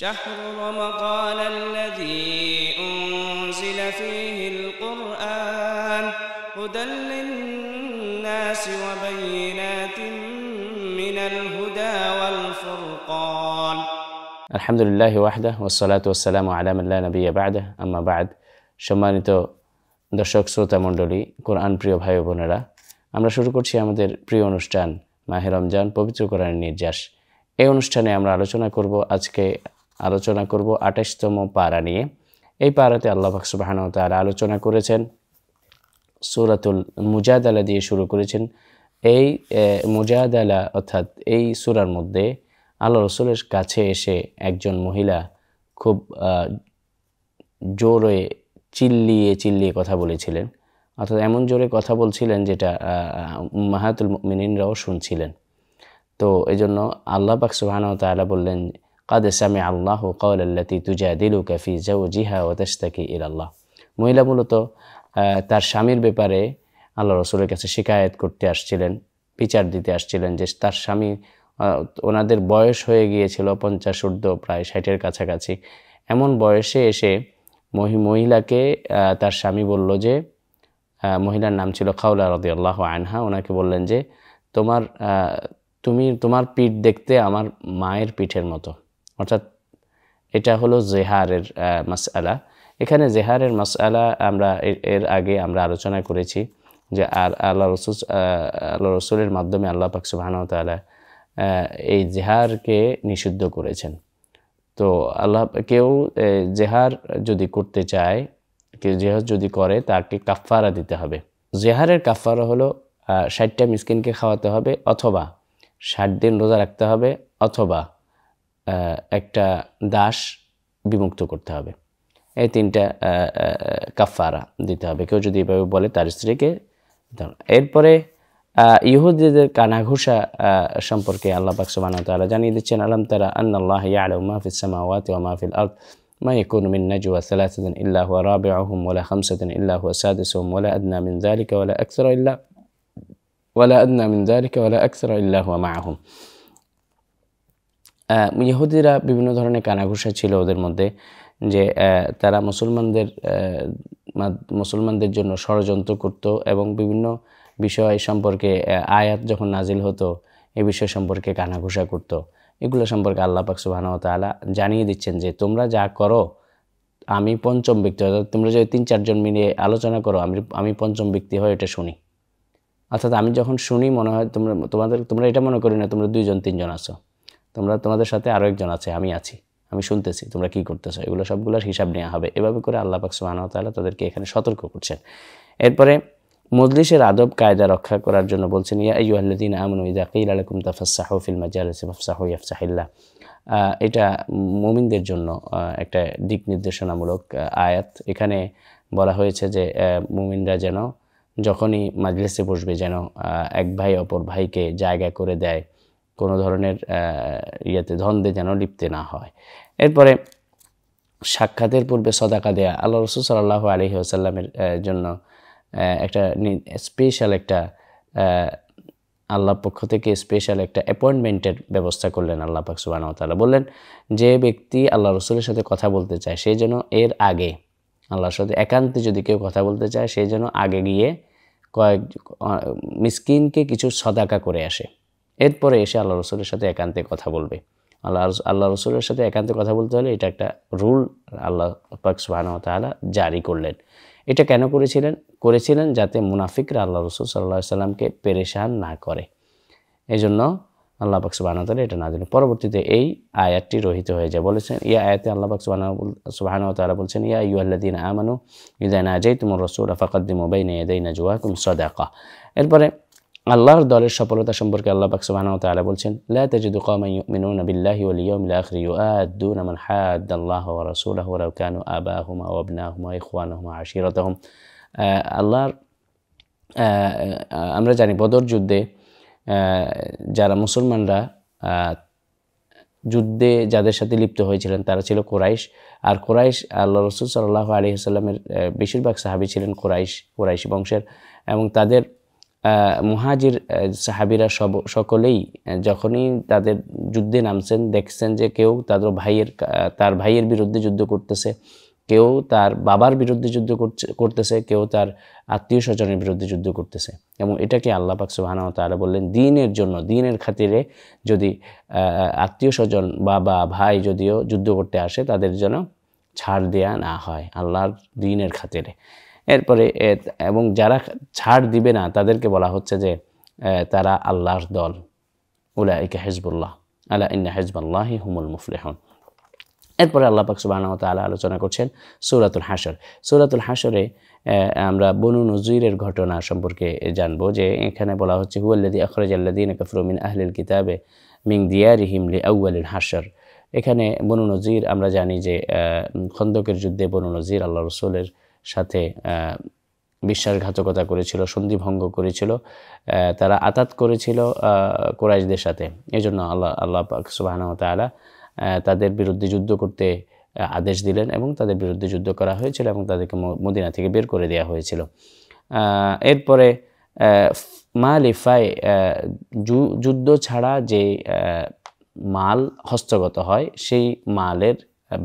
شهر رمضان الذي أنزل فيه القرآن هدى للناس وبينات من الهدى والفرقان الحمد لله وحده والصلاة والسلام على من لا نبي بعده أما بعد সম্মানিত দর্শক শ্রোতা মণ্ডলী, কোরআন প্রিয় ভাই বোনেরা, আমরা শুরু করছি আমাদের প্রিয় অনুষ্ঠান মাহে রমজান পবিত্র কোরআনের নির্যাস। এই অনুষ্ঠানে আমরা আজকে আলোচনা করব ২৮তম পারা নিয়ে। এই পারাতে আল্লাহ পাক সুবহানাহু ওয়া তাআলা আলোচনা করেছেন সূরাতুল মুজাদালা দিয়ে শুরু করেছেন। এই মুজাদালা অর্থাৎ এই সূরার মধ্যে আল্লাহ রাসূলের কাছে এসে একজন মহিলা খুব জোরে চিল্লিয়ে কথা বলেছিলেন, অর্থাৎ এমন জোরে কথা বলছিলেন যেটা উম্মাহাতুল মুমিনিনরাও শুনছিলেন। তো এই জন্য আল্লাহ পাক সুবহানাহু ওয়া তাআলা বললেন, قد سمع الله قول التي تجادلك في زوجها وتشتكي إلى الله। মহিলা মূলত তার স্বামীর ব্যাপারে আল্লাহ রাসূলের কাছে শিকায়ত করতে আসছিলেন, বিচার দিতে আসছিলেন যে তার স্বামী, ওনাদের বয়স হয়ে গিয়েছিল 50 ঊর্ধ্ব, প্রায় 60-এর কাছাকাছি। এমন বয়সে এসে মহিলাকে তার স্বামী বলল যে, মহিলার নাম ছিল খাওলা রাদিয়াল্লাহু আনহা, ওনাকে বললেন যে তোমার পিঠ দেখতে আমার মায়ের পিঠের মতো। অর্থাৎ এটা হলো জেহারের মাসআলা। এখানে জেহারের মাসআলা আমরা এর আগে আলোচনা করেছি যে আল্লাহ রাসূলের মাধ্যমে আল্লাহ পাক সুবহানাহু ওয়া তাআলা এই জেহারকে নিষিদ্ধ করেছেন। তো কেউ জেহার যদি করতে চায়, কেউ জেহার যদি করে, তাকে কাফফারা দিতে হবে। জেহারের কাফফারা হলো 60টা মিসকিনকে খাওয়াতে হবে, অথবা 60 দিন রোজা রাখতে হবে, অথবা একটা দাস বিমুক্ত করতে হবে। এই 3টা কাফফারা দিতে হবে কেউ যদি এভাবে বলে তার স্ত্রীকে। এরপরে ইহুদিদের কানাঘুষা সম্পর্কে আল্লাহ পাক সুবহানাহু ওয়া তাআলা জানিয়ে দিচ্ছেন, আলাম তারা আন্নাল্লাহা ইয়ালামু মা ফিস সামাওয়াতি ওয়া মা ফিল আরদ মা ইয়াকুনু মিন নাজওয়া সালাসাতিন ইল্লা হুয়া রাবিউহুম ওয়া লা খামসাতিন ইল্লা হুয়া সাদিসুহুম ওয়া লা আদনা মিন যালিকা ওয়া লা আকসারা ইল্লা হুয়া মাআহুম। ইহুদিরা বিভিন্ন ধরনের কানাঘুষা ছিল ওদের মধ্যে, যে তারা মুসলমানদের জন্য ষড়যন্ত্র করত এবং বিভিন্ন বিষয় সম্পর্কে আয়াত যখন নাজিল হতো এই বিষয় সম্পর্কে কানাঘুষা করত। এগুলো সম্পর্কে আল্লাহ পাক সুবহানাহু ওয়া তাআলা জানিয়ে দিচ্ছেন যে তোমরা যা করো আমি পঞ্চম ব্যক্তি, অর্থাৎ তোমরা যদি 3-4 জন মিলে আলোচনা করো, আমি পঞ্চম ব্যক্তি হয়ে এটা শুনি। অর্থাৎ আমি যখন শুনি মনে হয় তোমরা এটা মনে করি না তোমরা 2-3 জন আছো, তোমাদের সাথে আরও একজন আছে, আমি আছি, আমি শুনতেছি তোমরা কি করতেছো, এগুলো সবগুলোর হিসাব নেওয়া হবে। এভাবে করে আল্লাহ পাক সুবহানাহু ওয়া তাআলা তাদেরকে এখানে সতর্ক করছেন। এরপরে মজলিসের আদব কায়দা রক্ষা করার জন্য বলছেন, ইয়া আইয়ুহাল্লাযীনা আমানু ইযা কিলা লাকুম তাফাসসাহু ফিল মাজালিসি ফাফসাহু ইয়াফসাহিল্লাহ। এটা মুমিনদের জন্য একটা দিক নির্দেশনামূলক আয়াত। এখানে বলা হয়েছে যে মুমিনরা যেন যখনই মাজলিসে বসবে যেন এক ভাই অপর ভাইকে জায়গা করে দেয়, কোনো ধরনের দ্বন্দ্বে যেন লিপ্তে না হয়। এরপরে সাক্ষাতের পূর্বে সদাকা দেয়া। আল্লাহ রাসূল সাল্লাল্লাহু আলাইহি ওয়াসাল্লামের জন্য একটা স্পেশাল একটা আল্লাহর পক্ষ থেকে স্পেশাল একটা অ্যাপয়েন্টমেন্টের ব্যবস্থা করলেন আল্লাহ পাক সুবহানাহু ওয়া তাআলা। বললেন যে ব্যক্তি আল্লাহ রাসূলের সাথে কথা বলতে চায় সে যেন এর আগে, আল্লাহর সাথে একান্তে যদি কেউ কথা বলতে চায় সে যেন আগে গিয়ে কয়েক মিসকিনকে কিছু সদাকা করে আসে, এরপরে এসে আল্লাহ রাসূলের সাথে একান্তে কথা বলবে। আল্লাহ রাসূলের সাথে একান্তে কথা বলতে হলে এটা একটা রুল আল্লাহ পাক সুবহানাহু ওয়া তাআলা জারি করলেন। এটা কেন করেছিলেন যাতে মুনাফিকরা আল্লাহ রাসূল সাল্লাল্লাহু আলাইহি সাল্লামকে পেরেশান না করে। এই জন্য আল্লাহ পাক সুবহানাহু ওয়া তাআলা এটা নাযিল। পরবর্তীতে এই আয়াতটি রহিত হয়ে যায়। বলেছেন এই আয়াতে আল্লাহ পাক সুবহানাহু ওয়া তাআলা বলছেন, ইয়া আইয়ুহাল্লাযীনা আমানু ইযা নাজাইতুমুর রাসূলা ফাকাদ্দিমু বাইনা ইয়াদাই নাজওয়াকুম সাদাকা। এরপরে আল্লাহর দলের সফলতা সম্পর্কে আল্লাহ পাক সুবহানাহু ওয়া তাআলা বলছেন, লা তাজিদু কওমান ইউমিনুনা বিল্লাহি ওয়াল ইয়াউমিল আখির ইউআদ্দুনা মান হাদ্দাল্লাহা ওয়া রাসূলাহু ওয়ালাউ কানু আবাহুম ওয়া আবনাহুম ওয়া ইখওয়ানাহুম ওয়া আশীরাতাহুম। আমরা জানি বদর যুদ্ধে যারা মুসলমানরা যুদ্ধে যাদের সাথে লিপ্ত হয়েছিলেন তারা ছিল কুরাইশ। আর কুরাইশ আল্লাহ রাসূল সাল্লাল্লাহু আলাইহি ওয়াসাল্লামের বেশিরভাগ সাহাবী ছিলেন কুরাইশ বংশের, এবং তাদের মুহাজির সাহাবীরা সকলেই যখনই তাদের যুদ্ধে নামছেন, দেখছেন যে কেউ তার ভাইয়ের বিরুদ্ধে যুদ্ধ করতেছে, কেউ তার বাবার বিরুদ্ধে যুদ্ধ করতেছে, কেউ তার আত্মীয় স্বজনের বিরুদ্ধে যুদ্ধ করতেছে। এবং এটাকে আল্লাহ পাক সুবহানাহু ওয়া তাআলা বললেন দ্বীনের জন্য, দ্বীনের খাতিরে যদি আত্মীয় স্বজন বাবা ভাই যদিও যুদ্ধ করতে আসে তাদের যেন ছাড় দেয়া না হয় আল্লাহর দ্বীনের খাতিরে। এরপরে এবং যারা ছাড় দিবে না তাদেরকে বলা হচ্ছে যে তারা আল্লাহর দল, উলাইকা হিজবুল্লাহ আলা ইন্না হিজবাল্লাহি হুমুল মুফলিহুন। এরপরে আল্লাহ পাক সুবহানাহু ওয়া তাআলা আলোচনা করছেন সূরাতুল হাশর। সূরাতুল হাশরে আমরা বনু নযীরের ঘটনা সম্পর্কে জানবো, যে এখানে বলা হচ্ছে হুয়াল্লাযী আখরাজাল্লাযীনা কাফারু মিন আহলিল কিতাবে মিন দিয়ারিহিম লিআউয়ালিল হাশর। এখানে বনু নযীর আমরা জানি যে খন্দকের যুদ্ধে বনু নযীর আল্লাহ রাসূলের সাথে বিশ্বাসঘাতকতা করেছিল, সন্ধিভঙ্গ করেছিল, তারা আতাত করেছিল কুরাইশদের সাথে। এজন্য আল্লাহ পাক সুবহানাহু ওয়া তাআলা তাদের বিরুদ্ধে যুদ্ধ করতে আদেশ দিলেন এবং তাদের বিরুদ্ধে যুদ্ধ করা হয়েছিল এবং তাদেরকে মদিনা থেকে বের করে দেওয়া হয়েছিল। এরপরে মালিফায় যুদ্ধ ছাড়া যে মাল হস্তগত হয় সেই মালের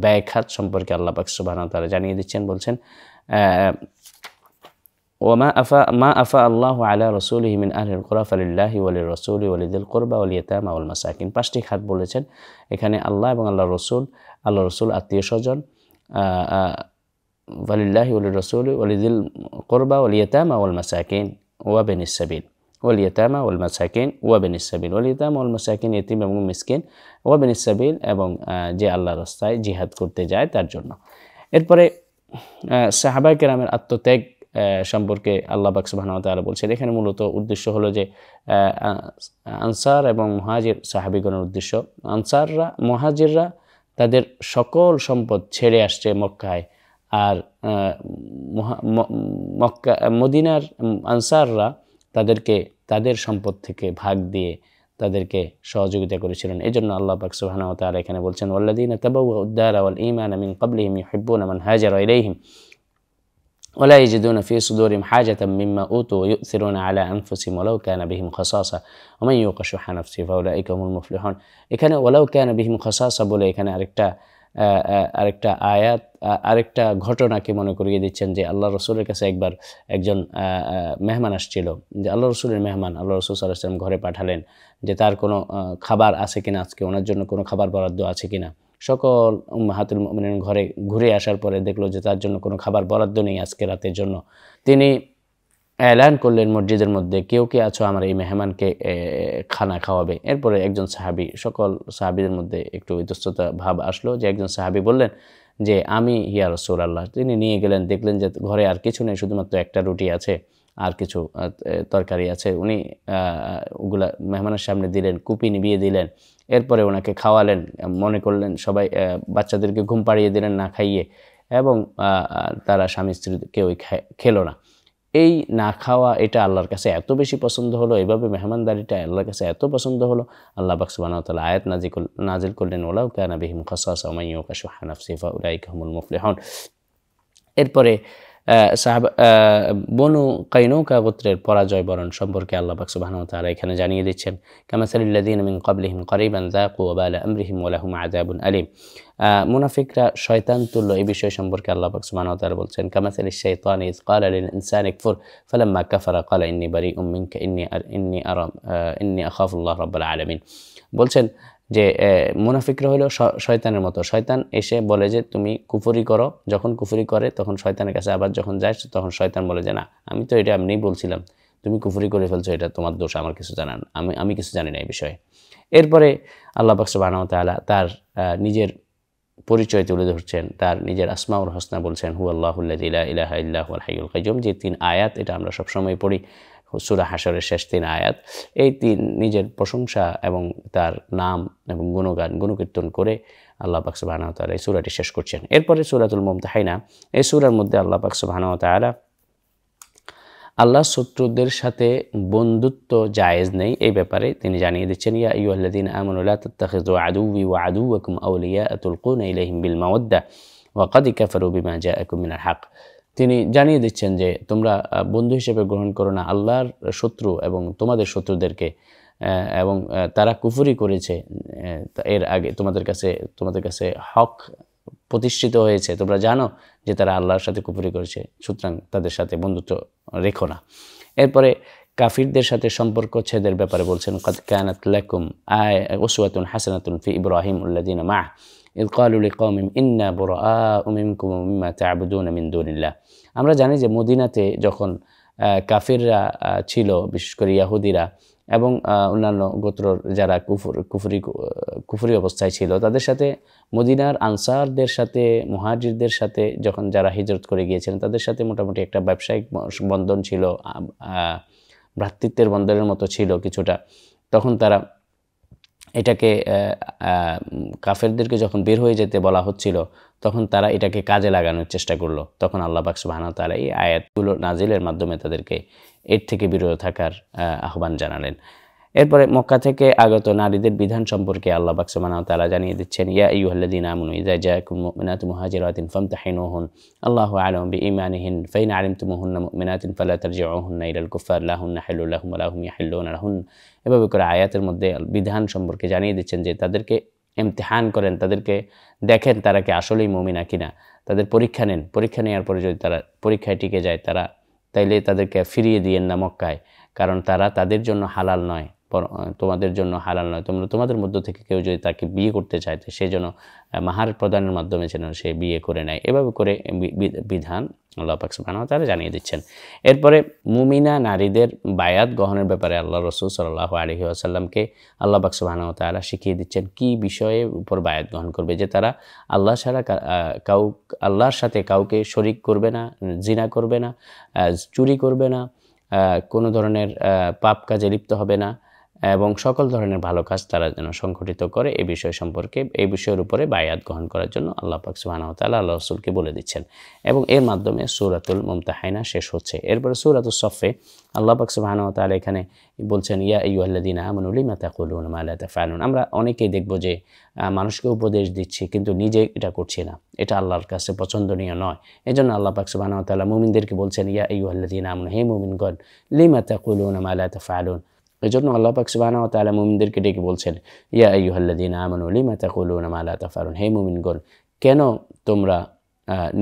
ব্যয় খাত সম্পর্কে আল্লাহ পাক সুবহানাহু ওয়া তাআলা জানিয়ে দিচ্ছেন, বলছেন মা আফা আল্লাহু আলা রাসূলিহি মিন আহলিল কুরা ফালিল্লাহি ওয়ালির রাসূলি ওয়ালিযিল কুরবা ওয়াল ইয়াতামা ওয়াল মাসাকিন। 5টি খাত বলেছেন এখানে আল্লাহ এবং আল্লাহ রসুল আত্মীয় স্বজন, ফালিল্লাহি ওয়ালির রাসূলি ওয়ালিযিল কুরবা ওয়াল ইয়াতামা ওয়াল মাসাকিন ওয়া বিনিস সাবিল, ওয়াল ইয়াতামা ওয়াল মাসাকিন ওয়া বিনিস সাবিল, ওয়াল ইয়াতামা ওয়াল মাসাকিন ইতিম এবং মিসকিন, ওয়া বিনিস সাবিল এবং যে আল্লাহর রাস্তায় জিহাদ করতে যায় তার জন্য। এরপরে সাহাবায়ে কেরামের আত্মত্যাগ সম্পর্কে আল্লাহ পাক সুবহানাহু ওয়া তাআলা বলছেন। এখানে মূলত উদ্দেশ্য হলো যে আনসার এবং মুহাজির সাহাবীগণের উদ্দেশ্য, মুহাজিররা তাদের সকল সম্পদ ছেড়ে আসছে মক্কায়, আর মদিনার আনসাররা তাদেরকে তাদের সম্পদ থেকে ভাগ দিয়ে তাদেরকে সহযোগিতা করেছিলেন। এজন্য আল্লাহ পাক সুবহানাহু ওয়া তাআলা এখানে বলছেন ওয়াল্লাযীনা তাবাওয়াউদ দারা ওয়াল ঈমানা মিন ক্বাবলিহিম ইউহিব্বুনা মান হাজারা ইলাইহিম ولا يجدون في صدورهم حاجة مما أوتوا ويؤثرون على أنفسهم ولو كان بهم خصاصة ومن يوق شح نفسه فأولئك هم المفلحون। এখানে ওয়ালাউ কানা বিহিম খাসাসা বলে এখানে আরেকটা আয়াত, আরেকটা ঘটনাকে মনে করিয়ে দিচ্ছেন যে আল্লাহ রসুলের কাছে একবার একজন মেহমান আসছিল, যে আল্লাহ রসুলের মেহমান, আল্লাহ রসুল সাল্লাল্লাহু আলাইহি ওয়াসাল্লাম ঘরে পাঠালেন যে তার কোনো খাবার আছে কিনা, আজকে ওনার জন্য কোনো খাবার বরাদ্দ আছে কিনা। সকল উম্মাহাতুল মুমিনিন ঘরে ঘুরে আসার পরে দেখলো যে তার জন্য কোনো খাবার বরাদ্দ নেই আজকে রাতের জন্য। তিনি এলান করলেন মসজিদের মধ্যে, কেউ কে আছো আমার এই মেহমানকে খানা খাওয়াবে। এরপরে একজন সাহাবী, সকল সাহাবীদের মধ্যে একটু ইতস্ততা ভাব আসলো, যে একজন সাহাবী বললেন যে আমি ইয়া রাসূলুল্লাহ। তিনি নিয়ে গেলেন, দেখলেন যে ঘরে আর কিছু নেই, শুধুমাত্র একটা রুটি আছে আর কিছু তরকারি আছে। উনি ওগুলা মেহমানের সামনে দিলেন, কুপি নিভিয়ে দিলেন, এরপরে ওনাকে খাওয়ালেন। মনে করলেন সবাই বাচ্চাদেরকে ঘুম পাড়িয়ে দিলেন না খাইয়ে, এবং তারা স্বামী স্ত্রী কেউই খেলো না। এই না খাওয়া এটা আল্লাহর কাছে এত বেশি পছন্দ হলো, এভাবে মেহমানদারিটা আল্লাহর কাছে এত পছন্দ হলো, আল্লাহ পাক সুবহানাহু ওয়া তাআলা আয়াত নাজিল করলেন ওয়ালাউ কানা বিহিম খাসাসা ওয়া মান ইউকা শুহা নাফসিহি ফাউলাইকা হুমুল মুফলিহুন। এরপরে বনু কাইনুকা গোত্রের পরাজয় বরণ সম্পর্কে আল্লাহ পাক সুবহানাহু ওয়া তাআলা এখানে জানিয়ে দিচ্ছেন কামাসালিল লাযীনা মিন ক্বাবলিহিম করিবান যাকু ওয়াবালা আমরিহিম ওয়া লাহুম আযাবুন আলীম। মুনাফিকরা শয়তান তুল্য, এই বিষয় সম্পর্কে আল্লাহ পাক সুবহানাহু ওয়া তাআলা বলছেন কামাসালিশ শাইতানি ইয ক্বালা লিল ইনসানি কফুর ফালাম্মা কাফারা ক্বালা ইন্নী বারীউম মিনকা ইন্নী আখাফুল্লাহ রাব্বুল আলামিন। বলছেন যে মুনাফিকরা হলো শয়তানের মতো। শয়তান এসে বলে যে তুমি কুফরি করো, যখন কুফরি করে তখন শয়তানের কাছে আবার যখন যায় তখন শয়তান বলে যে না, আমি তো এটা এমনিই বলছিলাম, তুমি কুফরি করে ফেলছো, এটা তোমার দোষ, আমার কিছু জানান, আমি কিছু জানি না এই বিষয়ে। এরপরে আল্লাহ পাক সুবহানাহু ওয়া তাআলা তার নিজের পরিচয় তুলে ধরছেন, তার নিজের আসমাউল হোসনা বলছেন হুয়াল্লাহুল্লাযী লা ইলাহা ইল্লা হুয়াল হাইয়ুল কাইয়্যুম। যে 3 আয়াত, এটা আমরা সবসময় পড়ি, সূরা হাশরের শেষ 3 আয়াত। এই 3 নিজের প্রশংসা এবং তার নাম এবং গুণকীর্তন করে আল্লাহ পাক সুবহানাহু ওয়া তাআলা এই সূরাটি শেষ করছেন। এরপরে সূরাতুল মুমতাহিনা, এই সূরার মধ্যে আল্লাহ পাক সুবহানাহু ওয়া তাআলা আল্লাহ শত্রুদের সাথে বন্ধুত্ব জায়েজ নেই এই ব্যাপারে তিনি জানিয়ে দিচ্ছেন ইয়া আইয়ুহাল্লাযীনা আমানু লা তাত্তাখিযু আদুওয়ি ওয়া আদুওয়াকুম আউলিয়া তুলকুনা ইলাইহিম বিল মাওয়াদ্দা ওয়া ক্বাদ কাফারু বিমা জাআকুম মিনাল হক। তিনি জানিয়ে দিচ্ছেন যে তোমরা বন্ধু হিসেবে গ্রহণ করো না আল্লাহর শত্রু এবং তোমাদের শত্রুদেরকে, এবং তারা কুফরি করেছে এর আগে, তোমাদের কাছে হক প্রতিষ্ঠিত হয়েছে, তোমরা জানো যে তারা আল্লাহর সাথে কুফরি করেছে, সুতরাং তাদের সাথে বন্ধুত্ব রেখো না। এরপরে কাফিরদের সাথে সম্পর্ক ছেদের ব্যাপারে বলছেন, কাদ কানাত লাকুম উসওয়াতুন হাসানাতুন ফি ইব্রাহিম আল্লাযীনা মা'আ ইয ক্বালু লিকওমিহিম ইন্না বুরাআউ মিনকুম ওয়া মিম্মা তা'বুদুনা মিন দুনিল্লাহ। আমরা জানি যে মদিনাতে যখন কাফিররা ছিল, বিশেষ করে ইহুদিরা এবং অন্যান্য গোত্রর যারা কুফরি অবস্থায় ছিল, তাদের সাথে মদিনার আনসারদের সাথে, মুহাজিরদের সাথে যখন যারা হিজরত করে গিয়েছিলেন তাদের সাথে মোটামুটি একটা ব্যবসায়িক বন্ধন ছিল, ভ্রাতৃত্বের বন্ধনের মতো ছিল কিছুটা। তখন তারা এটাকে কাফেরদেরকে যখন বের হয়ে যেতে বলা হচ্ছিল, তখন তারা এটাকে কাজে লাগানোর চেষ্টা করলো। তখন আল্লাহ পাক সুবহানাহু ওয়া তাআলা এই আয়াতগুলো নাজিলের মাধ্যমে তাদেরকে এর থেকে বিরত থাকার আহ্বান জানালেন। এরপরে মক্কা থেকে আগত নারীদের বিধান সম্পর্কে আল্লাহ পাক সুবহানাহু ওয়া তাআলা জানিয়ে দিচ্ছেন, ইয়া আইয়ুহাল্লাযীনা আমানু ইযা জাআকুম মুমিনাতুন মুহাজিরাতিন ফামতাহিনুহুন আল্লাহু আ'লামু বিঈমানিহিন ফাইন আলিমতুমুহুন্না মুমিনাতিন ফালা তারজিউহুন্না ইলাল কুফার লা হুন্না হিল্লুন লাহুম ওয়া লা হুম ইয়াহিল্লুনা লাহুন। এভাবে করে আয়াতের মধ্যে বিধান সম্পর্কে জানিয়ে দিচ্ছেন যে তাদেরকে ইমতিহান করেন, তাদেরকে দেখেন তারা কি আসলেই মুমিনা কিনা, তাদের পরীক্ষা নেন। পরীক্ষা নেওয়ার পরে যদি তারা পরীক্ষায় টিকে যায় তাইলে তাদেরকে ফিরিয়ে দিয়েন না মক্কায়, কারণ তারা তাদের জন্য হালাল নয়, তোমাদের জন্য হালাল নয়। তোমাদের মধ্য থেকে কেউ যদি তাকে বিয়ে করতে চায় তো সে যেন মাহার প্রদানের মাধ্যমে যেন সে বিয়ে করে নেয়। এভাবে করে বিধান আল্লাহ পাক সুবহানাহু ওয়া তাআলা জানিয়ে দিচ্ছেন। এরপরে মুমিনা নারীদের বায়াত গ্রহণের ব্যাপারে আল্লাহ রাসূল সাল্লাল্লাহু আলাইহি ওয়াসাল্লামকে আল্লাহ পাক সুবহানাহু ওয়া তাআলা শিখিয়ে দিচ্ছেন কি বিষয়ে উপর বায়াত গ্রহণ করবে, যে তারা আল্লাহ ছাড়া আল্লাহর সাথে কাউকে শরিক করবে না, জিনা করবে না, চুরি করবে না, কোনো ধরনের পাপ কাজে লিপ্ত হবে না, এবং সকল ধরনের ভালো কাজ তারা যেন সংগঠিত করে এই বিষয় সম্পর্কে, এই বিষয়ের উপরে বায়াত গ্রহণ করার জন্য আল্লাহ পাক সুবহানাহু ওয়া তাআলা আল্লাহ রাসূলকে বলে দিচ্ছেন। এবং এর মাধ্যমে সূরাতুল মুমতাহিনা শেষ হচ্ছে। এরপরে সূরাতুস সফে আল্লাহ পাক সুবহানাহু ওয়া তাআলা এখানে বলছেন, ইয়া আইয়ুহাল্লাযীনা আমানু লিমা তাকুলুনা মা লা তাফআলুন। আমরা অনেকেই দেখব যে মানুষকে উপদেশ দিচ্ছি কিন্তু নিজে এটা করছি না, এটা আল্লাহর কাছে পছন্দনীয় নয়। এজন্য আল্লাহ পাক সুবহানাহু ওয়া তাআলা মুমিনদেরকে বলছেন, ইয়া আইয়ুহাল্লাযীনা আমানু, হে মুমিনগণ, লিমা তাকুলুনা মা লা তাফআলুন। এজন্য আল্লাহ পাক সুবহানাহু ওয়া তাআলা মুমিনদেরকে ডেকে বলছেন, ইয়া আইয়ুহাল্লাযীনা আমানু লিমা তাকুলুনা মা লা তাফআলুন, হে মুমিনগণ, কেন তোমরা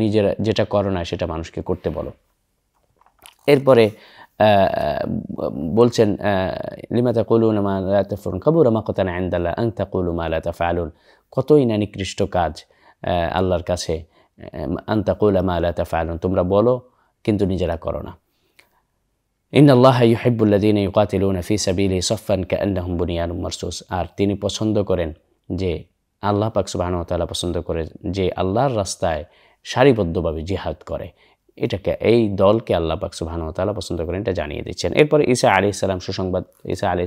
নিজেরা যেটা করো না সেটা মানুষকে করতে বলো। এরপরে বলছেন, লিমা তাকুলুনা মা লা তাফআলুন কাবুরা মাকতান ইনদাল্লাহ আন তাকুলু মা লা তাফআলুন। কতই না নিকৃষ্ট কাজ আল্লাহর কাছে, আন তাকুলা মা লা তাফআলুন, তোমরা বলো কিন্তু নিজেরা করো না। ইন্নাল্লাহা ইউহিব্বুল্লাযীনা ইউকাতিলুনা ফী সাবিলিহি সাফফান কাআন্নাহুম বুনিয়ানুম মারসুস। আর তিনি পছন্দ করেন যে, আল্লাহ পাক সুবহানাহু ওয়া তাআলা পছন্দ করেন যে আল্লাহর রাস্তায় সারিবদ্ধভাবে জিহাদ করে, এটাকে এই দলকে আল্লাহ পাক সুবহানাহু ওয়া তাআলা পছন্দ করেন, এটা জানিয়ে দিচ্ছেন। এরপর ঈসা আলাইহিস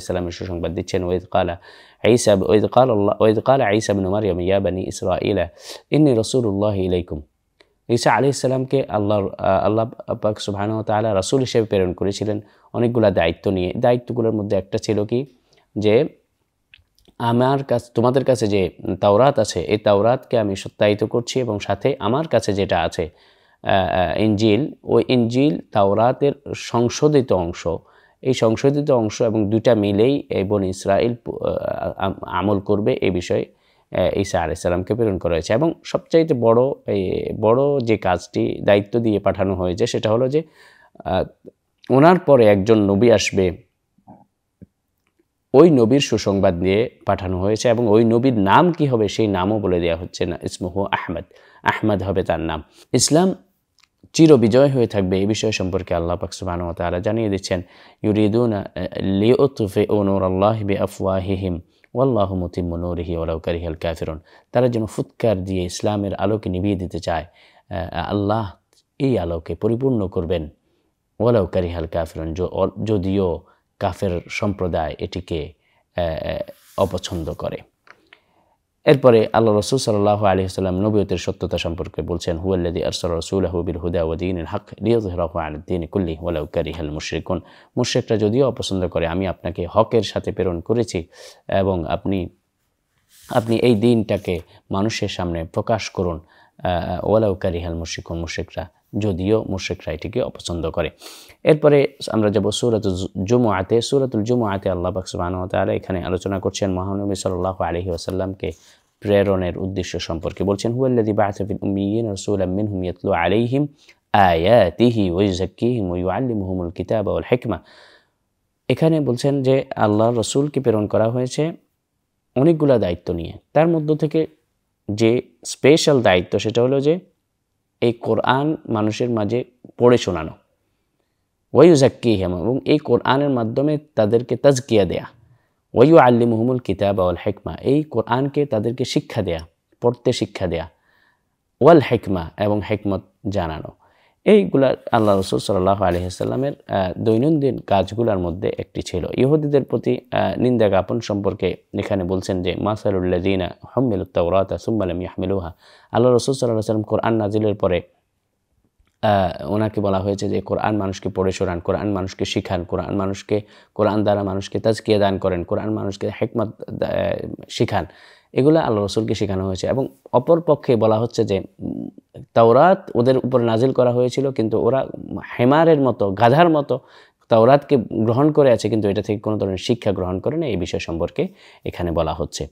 সালামের সুসংবাদ দিচ্ছেন, ওয়াইদ ক্বালা ঈসা ইবনু মারইয়াম ইয়া বানি ইসরাঈলা ইন্নী রাসূলুল্লাহি ইলাইকুম। ঈসা আলাইহিস সালামকে আল্লাহ পাক সুবহানাহু ওয়া তাআলা রাসূল হিসেবে প্রেরণ করেছিলেন অনেকগুলো দায়িত্ব নিয়ে। দায়িত্বগুলোর মধ্যে একটা ছিল কি, যে তোমাদের কাছে যে তাওরাত আছে এই তাওরাতকে আমি সত্যায়িত করছি, এবং সাথে আমার কাছে যেটা আছে ইনজিল, ওই ইনজিল তাওরাতের সংশোধিত অংশ, এই সংশোধিত অংশ এবং দুইটা মিলেই এই বনি ইসরাইল আমল করবে, এই বিষয়ে ঈসা আলাইহিস সালামকে প্রেরণ করা হয়েছে। এবং সবচাইতে বড় যে কাজটি দায়িত্ব দিয়ে পাঠানো হয়েছে সেটা হলো যে ওনার পরে একজন নবী আসবে, ওই নবীর সুসংবাদ দিয়ে পাঠানো হয়েছে, এবং ওই নবীর নাম কি হবে সেই নামও বলে দেওয়া হচ্ছে না, ইসমুহু আহমদ হবে তার নাম। ইসলাম চিরবিজয় হয়ে থাকবে এই বিষয় সম্পর্কে আল্লাহ পাক সুবহানাহু ওয়া তাআলা জানিয়ে দিচ্ছেন, ইউরিদুনা লিউতফিউ নূরাল্লাহি বিআফওয়াহিহিম ওয়াল্লাহু মুতিম্মু নূরিহি ওয়ালাউ কারিহাল কাফিরুন। তারা যেন ফুৎকার দিয়ে ইসলামের আলোকে নিভিয়ে দিতে চায়, আল্লাহ এই আলোকে পরিপূর্ণ করবেন, ওয়ালাউ কারিহাল কাফিরুন, যদিও কাফের সম্প্রদায় এটিকে অপছন্দ করে। এরপরে আল্লাহ রাসূল সাল্লাল্লাহু আলাইহি ওয়াসাল্লাম নবুয়তের সত্যতা সম্পর্কে বলছেন, হুয়াল্লাযী আরসালা রাসূলাহু বিল হুদা ওয়া দীনিল হক লিইয়ুযহিরাহু আলাদ দীনি কুল্লিহি ওয়ালাউ কারিহাল মুশরিকুন। মুশরিকরা যদিও অপছন্দ করে, আমি আপনাকে হকের সাথে প্রেরণ করেছি, এবং আপনি এই দিনটাকে মানুষের সামনে প্রকাশ করুন, ওয়ালাউ কারিহাল মুশরিকুন, মুশরিকরা যদিও মুশরিকরা এটিকে অপছন্দ করে। এরপরে আমরা যাব সূরাতুল জুমুআতে। সূরাতুল জুমুআতে আল্লাহ পাক সুবহানাহু ওয়া তাআলা এখানে আলোচনা করছেন মহানবী সাল্লাল্লাহু আলাইহি ওয়াসাল্লামকে প্রেরণের উদ্দেশ্য সম্পর্কে। বলছেন হুয়াল্লাযী বা'আসা ফিল উম্মিয়্যিনা রাসূলাম মিনহুম ইয়াতলু আলাইহিম আয়াতিহি ওয়া ইউযাক্কিহিম ওয়া ইউআল্লিমুহুমুল কিতাবা ওয়াল হিকমা। এখানে বলছেন যে আল্লাহর রাসূলকে প্রেরণ করা হয়েছে অনেকগুলা দায়িত্ব নিয়ে। তার মধ্য থেকে যে স্পেশাল দায়িত্ব সেটা হলো যে এই কোরআন মানুষের মাঝে পড়ে শোনানো, ওয়া ইউযাক্কিহিম, এবং এই কোরআনের মাধ্যমে তাদেরকে তাজকিয়া দেয়া, ওয়া ইউআল্লিমুহুমুল কিতাবা ওয়াল হিকমা, এই কোরআনকে তাদেরকে শিক্ষা দেয়া, পড়তে শিক্ষা দেয়া, ওয়াল হিকমা, এবং হিকমত জানানো। এইগুলা আল্লাহ রাসূল সাল্লাল্লাহু আলাইহি ওয়াসাল্লামের দৈনন্দিন কাজগুলোর মধ্যে একটি ছিল। ইহুদিদের প্রতি নিন্দা জ্ঞাপন সম্পর্কে এখানে বলছেন যে মাসালুল লাযিনা হুমিলুত তাওরাতা সুম্মা লাম ইয়াহমিলুহা। আল্লাহ রাসূল সাল্লাল্লাহু আলাইহি ওয়াসাল্লাম কোরআন নাজিলের পরে ওনাকে বলা হয়েছে যে কোরআন মানুষকে পড়ে শোনান, কোরআন মানুষকে শিখান, কোরআন দ্বারা মানুষকে তাজকিয়া দান করেন, কোরআন মানুষকে হিকমত শিখান। এগুলো আল্লাহ রাসূলকে শেখানো হয়েছে। এবং অপর পক্ষে বলা হচ্ছে যে তাওরাত ওদের উপর নাজিল করা হয়েছিল, কিন্তু ওরা হেমারের মতো, গাধার মতো তাওরাতকে গ্রহণ করে আছে, কিন্তু এটা থেকে কোনো ধরনের শিক্ষা গ্রহণ করে না। এই বিষয় সম্পর্কে এখানে বলা হচ্ছে।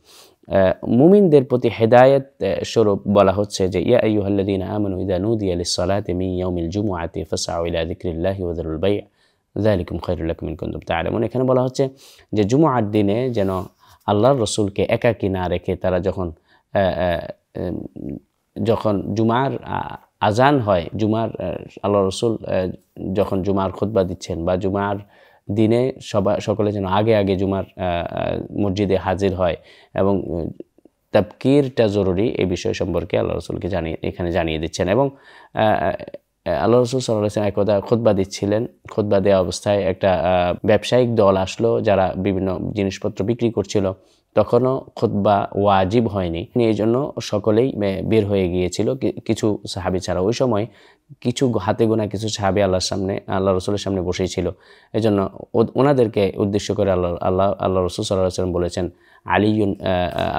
মুমিনদের প্রতি হেদায়েত স্বরূপ বলা হচ্ছে যে ইয়া আইয়ুহাল্লাযীনা আমানু ইযা নুদিয়া লিস-সালাতি মিন ইয়াউমিল জুমুআতি ফাসআউ ইলা যিকরিল্লাহি ওয়া যারুল বাই' যালিকুম খায়রুল লাকুম ইন কুনতুম তা'লামুন। এখানে বলা হচ্ছে যে জুমুআর দিনে যেন আল্লাহর রাসূলকে একাকী না রেখে তারা যখন জুমার আজান হয়, আল্লাহ রাসূল যখন জুমার খুতবা দিচ্ছেন বা জুমার দিনে সকলে যেন আগে আগে জুমার মসজিদে হাজির হয়, এবং তাবকিরটা জরুরি, এই বিষয় সম্পর্কে আল্লাহ রাসূলকে এখানে জানিয়ে দিচ্ছেন। এবং আল্লাহ রাসূল সাল্লাল্লাহু আলাইহি ওয়াসাল্লাম একদা খুতবা দিচ্ছিলেন। খুতবা দেওয়া অবস্থায় একটা ব্যবসায়িক দল আসলো যারা বিভিন্ন জিনিসপত্র বিক্রি করছিল। তখনও খুতবা ওয়াজিব হয়নি, এই জন্য সকলেই বের হয়ে গিয়েছিল, কিছু সাহাবী ছাড়া। ওই সময় কিছু হাতে গোনা কিছু সাহাবী আল্লাহ রাসূলের সামনে বসেই ছিল। এই জন্য ওনাদেরকে উদ্দেশ্য করে আল্লাহ রাসূল সাল্লাল্লাহু আলাইহি ওয়াসাল্লাম বলেছেন আলিয়ুন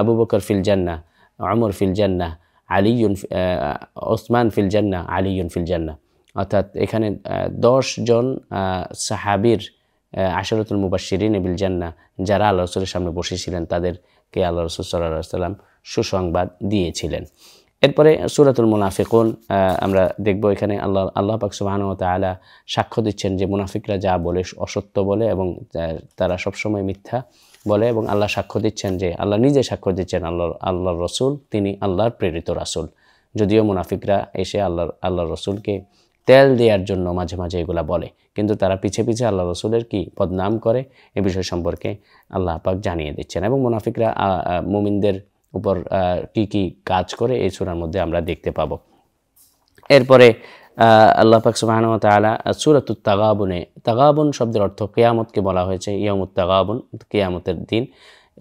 আবু বকর ফিল জান্নাহ, উমর ফিল জান্নাহ, আলিয়ুন ওসমান ফিল জান্নাহ, আলিয়ুন ফিল জান্নাহ। অর্থাৎ এখানে 10 জন সাহাবীর আশরাতুল মুবাশশিরিন বিল জান্নাহ যারা আল্লাহ রাসূলের সামনে বসেছিলেন তাদেরকে আল্লাহ রাসূল সাল্লাল্লাহু আলাইহি ওয়াসাল্লাম সুসংবাদ দিয়েছিলেন। এরপরে সূরাতুল মুনাফিকুন আমরা দেখব। এখানে আল্লাহ পাক সুবহানাহু ওয়া তাআলা সাক্ষ্য দিচ্ছেন যে মুনাফিকরা যা বলে অসত্য বলে এবং তারা সবসময় মিথ্যা বলে, এবং আল্লাহ সাক্ষ্য দিচ্ছেন যে আল্লাহ নিজে সাক্ষ্য দিচ্ছেন আল্লাহর রাসূল তিনি আল্লাহর প্রেরিত রাসূল। যদিও মুনাফিকরা এসে আল্লাহর রাসূলকে তেল দেওয়ার জন্য মাঝে মাঝে এগুলা বলে, কিন্তু তারা পিছে পিছে আল্লাহ রাসূলের কি বদনাম করে, এ বিষয় সম্পর্কে আল্লাহ পাক জানিয়ে দিচ্ছেন। এবং মুনাফিকরা মুমিনদের উপর কি কি কাজ করে এই সূরার মধ্যে আমরা দেখতে পাবো। এরপরে আল্লাহ পাক সুবহানাহু ওয়া তাআলা সূরাতুত তাগাবুনে, তাগাবুন শব্দের অর্থ কিয়ামতকে বলা হয়েছে, ইয়াউমুত তাগাবুন, কিয়ামতের দিন।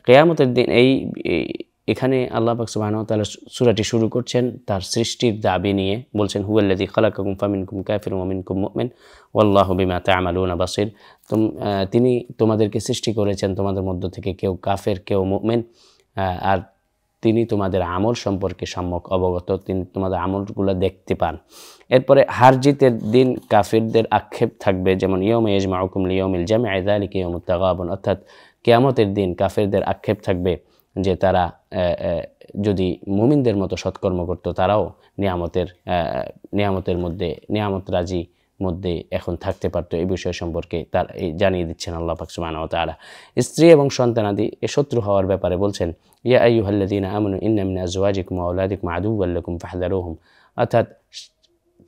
কিয়ামতের দিন এখানে আল্লাহ পাক সুবহানাহু ওয়া তাআলা সূরাটি শুরু করছেন তার সৃষ্টির দাবি নিয়ে। বলছেন হুয়াল্লাযী খালাকাকুম ফামিনকুম কাফিরুন ওয়া মিনকুম মুমিন ওয়াল্লাহু বিমা তা'মালুনা বাসীর। তিনি তোমাদেরকে সৃষ্টি করেছেন, তোমাদের মধ্য থেকে কেউ কাফের কেউ মুমিন, আর তিনি তোমাদের আমল সম্পর্কে সম্যক অবগত, তিনি তোমাদের আমলগুলো দেখতে পান। এরপরে হার জিতের দিন কাফিরদের আক্ষেপ থাকবে, যেমন ইয়াউমা ইয়াজমাউকুম লিয়াউমিল জামঈ যালিকা ইয়াউমুত তাগাবুন। অর্থাৎ কিয়ামতের দিন কাফিরদের আক্ষেপ থাকবে যে তারা যদি মুমিনদের মতো সৎকর্ম করত তারাও নিয়ামতের মধ্যে নিয়ামত রাজি মধ্যে এখন থাকতে পারতো। এই বিষয় সম্পর্কে জানিয়ে দিচ্ছেন আল্লাহ পাক সুবহানাহু ওয়া তাআলা। স্ত্রী এবং সন্তানাদি শত্রু হওয়ার ব্যাপারে বলছেন ইয়া আইয়ুহাল্লাযীনা আমানু ইন্না মিন আজওয়াজিকুম ওয়া আওলাদিকুম আদুওয়াল লাকুম ফাহযারুহুম। অর্থাৎ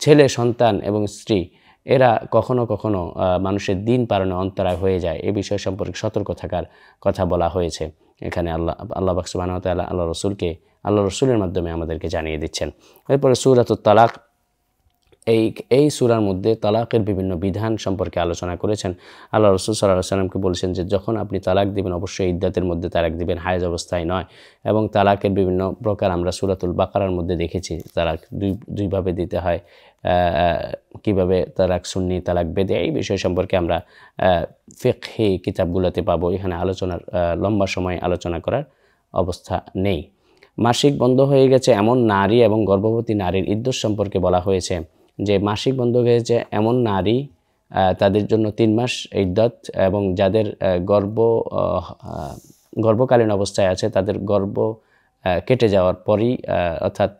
ছেলে সন্তান এবং স্ত্রী এরা কখনো কখনো মানুষের দিন পালনে অন্তরায় হয়ে যায়, এই বিষয় সম্পর্কে সতর্ক থাকার কথা বলা হয়েছে। এখানে আল্লাহ পাক সুবহানাহু ওয়া তাআলা আল্লাহ রাসূলের মাধ্যমে আমাদেরকে জানিয়ে দিচ্ছেন। এরপরে সূরাতুত তালাক, এই সূরার মধ্যে তালাকের বিভিন্ন বিধান সম্পর্কে আলোচনা করেছেন। আল্লাহ রাসূল সাল্লাল্লাহু আলাইহি ওয়াসাল্লামকে বলেছেন যে যখন আপনি তালাক দিবেন অবশ্যই ইদ্দাতের মধ্যে তালাক দিবেন, হায়েজ অবস্থায় নয়। এবং তালাকের বিভিন্ন প্রকার আমরা সূরাতুল বাকারার মধ্যে দেখেছি, তালাক দুইভাবে দিতে হয়, কিভাবে তালাক সুন্নি তালাক বেদে, এই বিষয় সম্পর্কে আমরা ফিকহি কিতাবগুলোতে পাবো। এখানে লম্বা সময় আলোচনা করার অবস্থা নেই। মাসিক বন্ধ হয়ে গেছে এমন নারী এবং গর্ভবতী নারীর ইদ্দত সম্পর্কে বলা হয়েছে যে মাসিক বন্ধ হয়েছে এমন নারী তাদের জন্য 3 মাস ইদ্দত, এবং যাদের গর্ভকালীন অবস্থায় আছে তাদের গর্ভ কেটে যাওয়ার পরই অর্থাৎ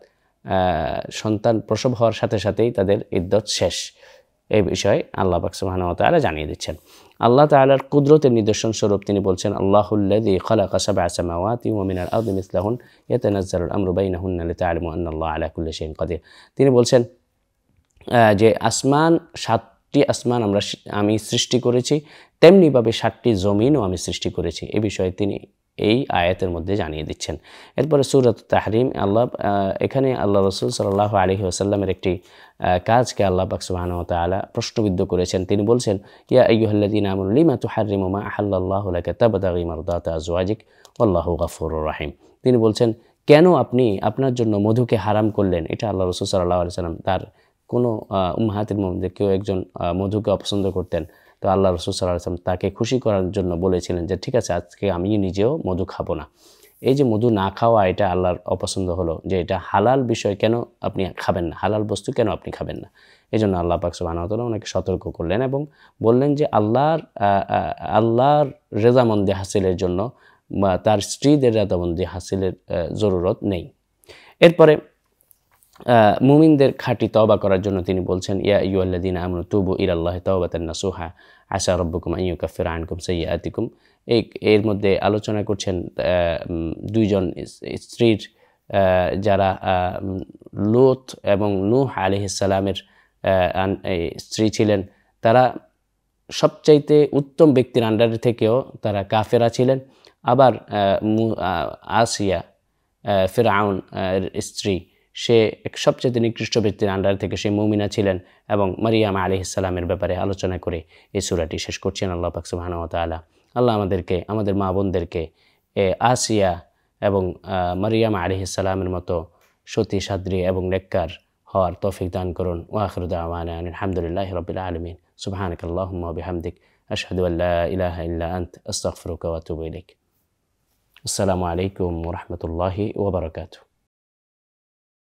সন্তান প্রসব হওয়ার সাথে সাথেই তাদের ইদ্দত শেষ। এই বিষয়ে আল্লাহ পাক সুবহানাহু ওয়া তাআলা জানিয়ে দিচ্ছেন। আল্লাহ তাআলার কুদরতের নিদর্শন স্বরূপ তিনি বলছেন, আল্লাহুল্লাযী খালাকা সাবআ সামাওয়াতি ওয়া মিনাল আরদি মিসলাহুন ইয়াতানাজ্জালুল আমরু বাইনাহুন্না লিতা'লামু আন্নাল্লাহা আলা কুল্লি শাইইন কাদির। তিনি বলছেন যে আসমান 7টি আসমান আমি সৃষ্টি করেছি, তেমনিভাবে 7টি জমিনও আমি সৃষ্টি করেছি। এই বিষয়ে তিনি এই আয়াতের মধ্যে জানিয়ে দিচ্ছেন। এরপরে সূরাত তাহরিম এখানে আল্লাহ রাসূল সাল্লাল্লাহু আলাইহি ওয়াসাল্লামের একটি কাজকে আল্লাহ পাক সুবহানাহু ওয়া তাআলা প্রশ্নবিদ্ধ করেছেন। তিনি বলছেন, ইয়া আইয়ুহাল্লাযীনা আমানু লিমা তুহাররিমু মা আহাল্লাল্লাহু লাকা তাবতাগী মারদাতা আজওয়াজিক ওয়াল্লাহু গফুরুর রাহিম। তিনি বলছেন, কেন আপনি আপনার জন্য মধুকে হারাম করলেন? এটা আল্লাহ রাসূল সাল্লাল্লাহু আলাইহি ওয়াসাল্লাম তার কোনো উম্মাহাতুল মুমিনদের কেউ একজন মধুকে অপছন্দ করতেন, তো আল্লাহ রাসূল সাল্লাল্লাহু আলাইহি ওয়াসাল্লাম তাকে খুশি করার জন্য বলেছিলেন যে ঠিক আছে, আজকে আমি নিজেও মধু খাবো না। এই যে মধু না খাওয়া, এটা আল্লাহর অপছন্দ হলো, যে এটা হালাল বিষয়, কেন আপনি খাবেন না, হালাল বস্তু কেন আপনি খাবেন না। এই জন্য আল্লাহ পাক সুবহানাহু ওয়া তাআলা ওনাকে সতর্ক করলেন এবং বললেন যে আল্লাহর রেজামন্দি হাসিলের জন্য বা তার স্ত্রীদের রেজামন্দি হাসিলের জরুরত নেই। এরপরে মুমিনদের খাঁটি তওবা করার জন্য তিনি বলছেন, ইয়া আইয়ুহাল্লাযীনা আমানু তুবু ইলাল্লাহি তাওবাতান নাসুহা আসা রাব্বুকুম আন ইউকাফিরা আনকুম সাইয়্যাতিকুম। এর মধ্যে আলোচনা করছেন 2জন স্ত্রীর যারা লূত এবং নূহ আলাইহিস সালামের স্ত্রী ছিলেন, তারা সবচাইতে উত্তম ব্যক্তির আন্ডারে থেকেও তারা কাফেরা ছিলেন। আবার আসিয়া ফিরআউন স্ত্রী, সে সবচেয়ে নিকৃষ্ট ব্যক্তির আন্ডার থেকে সে মুমিনা ছিলেন। এবং মারিয়াম আলাইহিস সালামের ব্যাপারে আলোচনা করে এই সূরাটি শেষ করছেন আল্লাহ পাক সুবহানাহু ওয়া তাআলা। আল্লাহ আমাদেরকে, আমাদের মা বোনদেরকে আসিয়া এবং মারিয়াম আলাইহিস সালামের মতো সতী সাধ্রী এবং নেককার হওয়ার তৌফিক দান করুন। ওয়া আখিরু দাওয়ানা আলহামদুলিল্লাহি রাব্বিল আলামিন। সুবহানাকাল্লাহুম্মা ওয়া বিহামদিক আশহাদু আল লা ইলাহা ইল্লা আনতা আস্তাগফিরুকা ওয়া আতুবু ইলাইক। আসসালামু আলাইকুম ওয়া রাহমাতুল্লাহি ওয়া বারাকাতুহু।